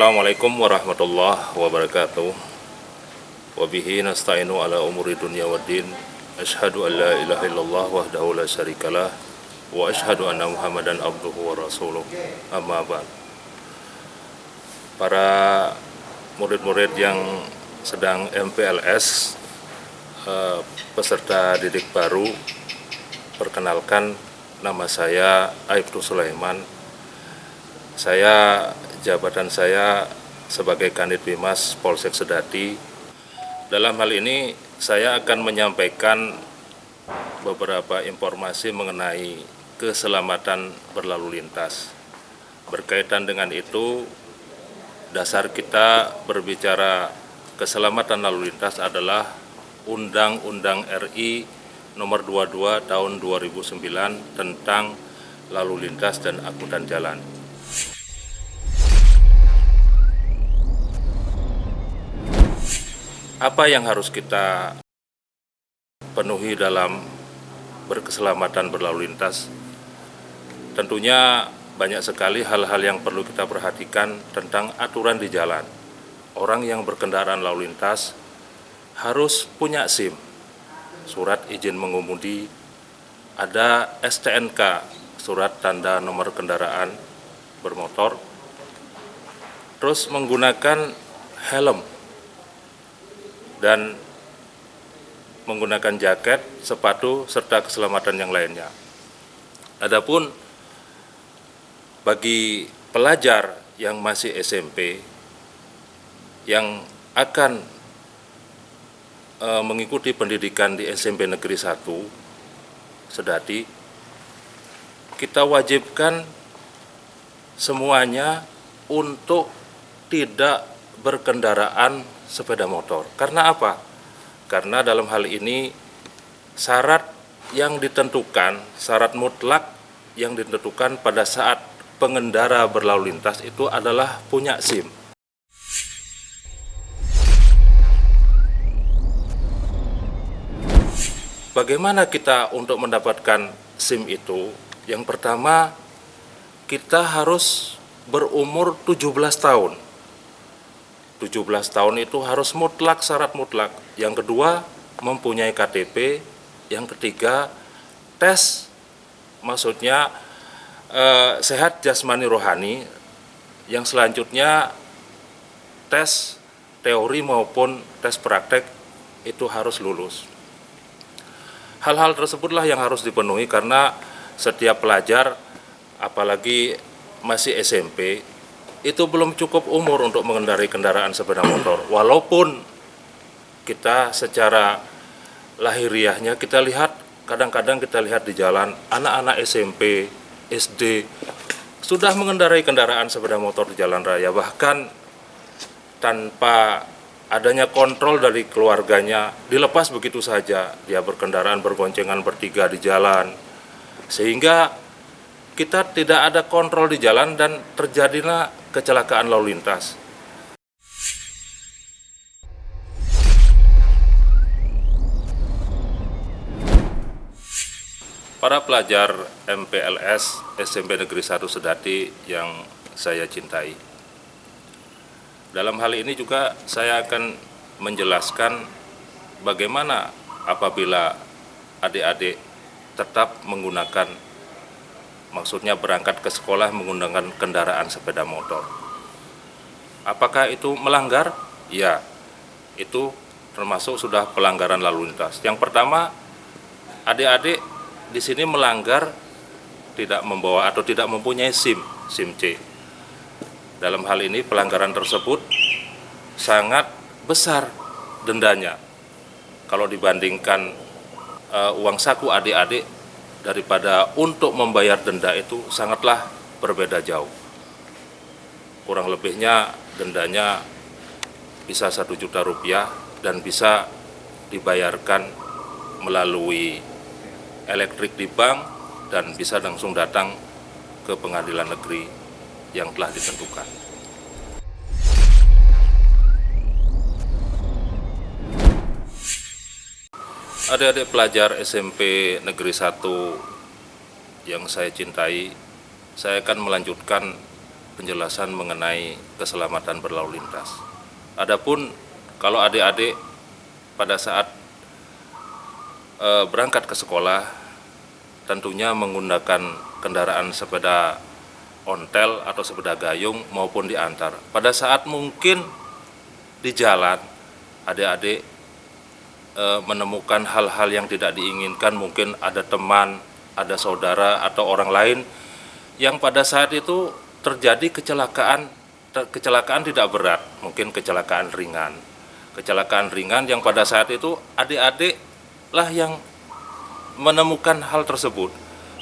Assalamualaikum warahmatullahi wabarakatuh. Wabihi nasta'inu ala umuri dunya waddin. Asyhadu an la ilaha illallah wahdahu la syarikalah wa asyhadu anna Muhammadan abduhu wa rasuluh. Amma ba'd. Para murid-murid yang sedang MPLS, peserta didik baru, perkenalkan, nama saya Aibtu Sulaiman. Jabatan saya sebagai Kanit Bimas Polsek Sedati. Dalam hal ini saya akan menyampaikan beberapa informasi mengenai keselamatan berlalu lintas. Berkaitan dengan itu, dasar kita berbicara keselamatan lalu lintas adalah Undang-Undang RI Nomor 22 Tahun 2009 tentang lalu lintas dan angkutan jalan. Apa yang harus kita penuhi dalam berkeselamatan berlalu lintas? Tentunya banyak sekali hal-hal yang perlu kita perhatikan tentang aturan di jalan. Orang yang berkendaraan lalu lintas harus punya SIM, surat izin mengemudi, ada STNK, surat tanda nomor kendaraan bermotor, terus menggunakan helm, dan menggunakan jaket, sepatu, serta keselamatan yang lainnya. Adapun bagi pelajar yang masih SMP yang akan mengikuti pendidikan di SMP Negeri 1 Sedati, kita wajibkan semuanya untuk tidak berkendaraan sepeda motor. Karena apa? Karena dalam hal ini syarat yang ditentukan, syarat mutlak yang ditentukan pada saat pengendara berlalu lintas itu adalah punya SIM. Bagaimana kita untuk mendapatkan SIM itu? Yang pertama, kita harus berumur 17 tahun. 17 tahun itu harus mutlak, syarat mutlak. Yang kedua, mempunyai KTP. Yang ketiga, tes, maksudnya sehat jasmani rohani. Yang selanjutnya, tes teori maupun tes praktek itu harus lulus. Hal-hal tersebutlah yang harus dipenuhi karena setiap pelajar, apalagi masih SMP, itu belum cukup umur untuk mengendarai kendaraan sepeda motor. Walaupun kita secara lahiriahnya kita lihat, kadang-kadang kita lihat di jalan anak-anak SMP, SD sudah mengendarai kendaraan sepeda motor di jalan raya, bahkan tanpa adanya kontrol dari keluarganya, dilepas begitu saja dia berkendaraan berboncengan bertiga di jalan, sehingga kita tidak ada kontrol di jalan dan terjadilah kecelakaan lalu lintas. Para pelajar MPLS SMP Negeri 1 Sedati yang saya cintai, dalam hal ini juga saya akan menjelaskan bagaimana apabila adik-adik tetap menggunakan, maksudnya berangkat ke sekolah menggunakan kendaraan sepeda motor. Apakah itu melanggar? Ya, itu termasuk sudah pelanggaran lalu lintas. Yang pertama, adik-adik di sini melanggar tidak membawa atau tidak mempunyai SIM C. Dalam hal ini pelanggaran tersebut sangat besar dendanya. Kalau dibandingkan uang saku adik-adik daripada untuk membayar denda itu sangatlah berbeda jauh. Kurang lebihnya dendanya bisa 1 juta rupiah dan bisa dibayarkan melalui elektrik di bank dan bisa langsung datang ke pengadilan negeri yang telah ditentukan. Adik-adik pelajar SMP Negeri 1 yang saya cintai, saya akan melanjutkan penjelasan mengenai keselamatan berlalu lintas. Adapun kalau adik-adik pada saat berangkat ke sekolah tentunya menggunakan kendaraan sepeda ontel atau sepeda gayung maupun diantar. Pada saat mungkin di jalan adik-adik menemukan hal-hal yang tidak diinginkan, mungkin ada teman, ada saudara atau orang lain yang pada saat itu terjadi kecelakaan tidak berat, mungkin kecelakaan ringan yang pada saat itu adik-adik lah yang menemukan hal tersebut.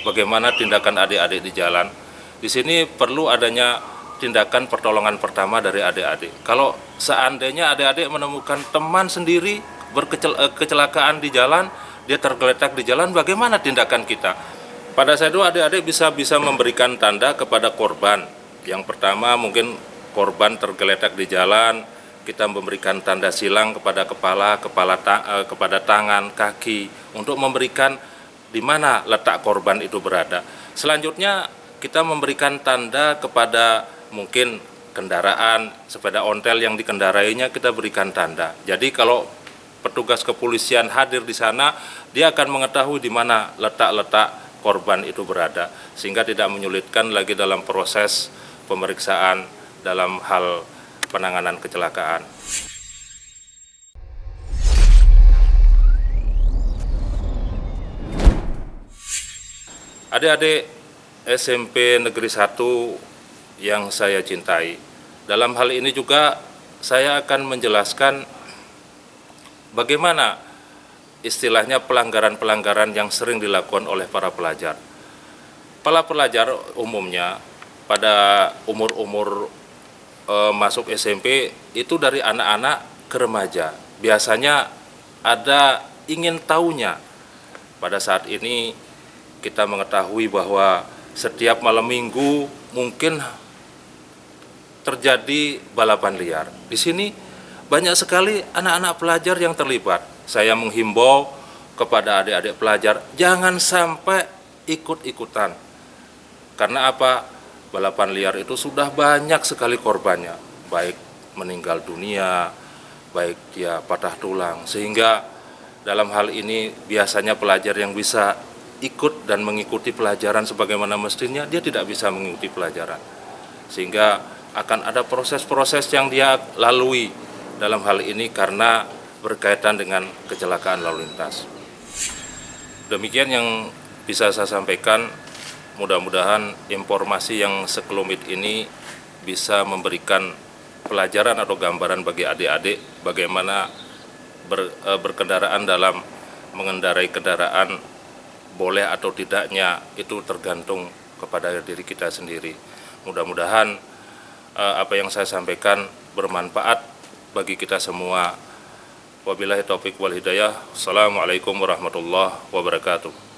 Bagaimana tindakan adik-adik di jalan? Di sini perlu adanya tindakan pertolongan pertama dari adik-adik. Kalau seandainya adik-adik menemukan teman sendiri kecelakaan di jalan, dia tergeletak di jalan, bagaimana tindakan kita? Pada saat itu adik-adik bisa memberikan tanda kepada korban. Yang pertama mungkin korban tergeletak di jalan, kita memberikan tanda silang kepada kepada tangan, kaki untuk memberikan di mana letak korban itu berada. Selanjutnya kita memberikan tanda kepada mungkin kendaraan sepeda ontel yang dikendarainya, kita berikan tanda. Jadi kalau petugas kepolisian hadir di sana, dia akan mengetahui di mana letak-letak korban itu berada, sehingga tidak menyulitkan lagi dalam proses pemeriksaan dalam hal penanganan kecelakaan. Adik-adik SMP Negeri 1 yang saya cintai, dalam hal ini juga saya akan menjelaskan bagaimana istilahnya pelanggaran-pelanggaran yang sering dilakukan oleh para pelajar. Para pelajar umumnya pada umur-umur masuk SMP itu dari anak-anak ke remaja. Biasanya ada ingin tahunya. Pada saat ini kita mengetahui bahwa setiap malam minggu mungkin terjadi balapan liar. Di sini banyak sekali anak-anak pelajar yang terlibat. Saya menghimbau kepada adik-adik pelajar, jangan sampai ikut-ikutan. Karena apa? Balapan liar itu sudah banyak sekali korbannya, baik meninggal dunia, baik dia patah tulang. Sehingga dalam hal ini biasanya pelajar yang bisa ikut dan mengikuti pelajaran sebagaimana mestinya, dia tidak bisa mengikuti pelajaran. Sehingga akan ada proses-proses yang dia lalui dalam hal ini karena berkaitan dengan kecelakaan lalu lintas. Demikian yang bisa saya sampaikan. Mudah-mudahan informasi yang sekelumit ini bisa memberikan pelajaran atau gambaran bagi adik-adik bagaimana berkendaraan dalam mengendarai kendaraan, boleh atau tidaknya itu tergantung kepada diri kita sendiri. Mudah-mudahan apa yang saya sampaikan bermanfaat bagi kita semua. Wabillahi taufiq wal hidayah. Assalamualaikum warahmatullahi wabarakatuh.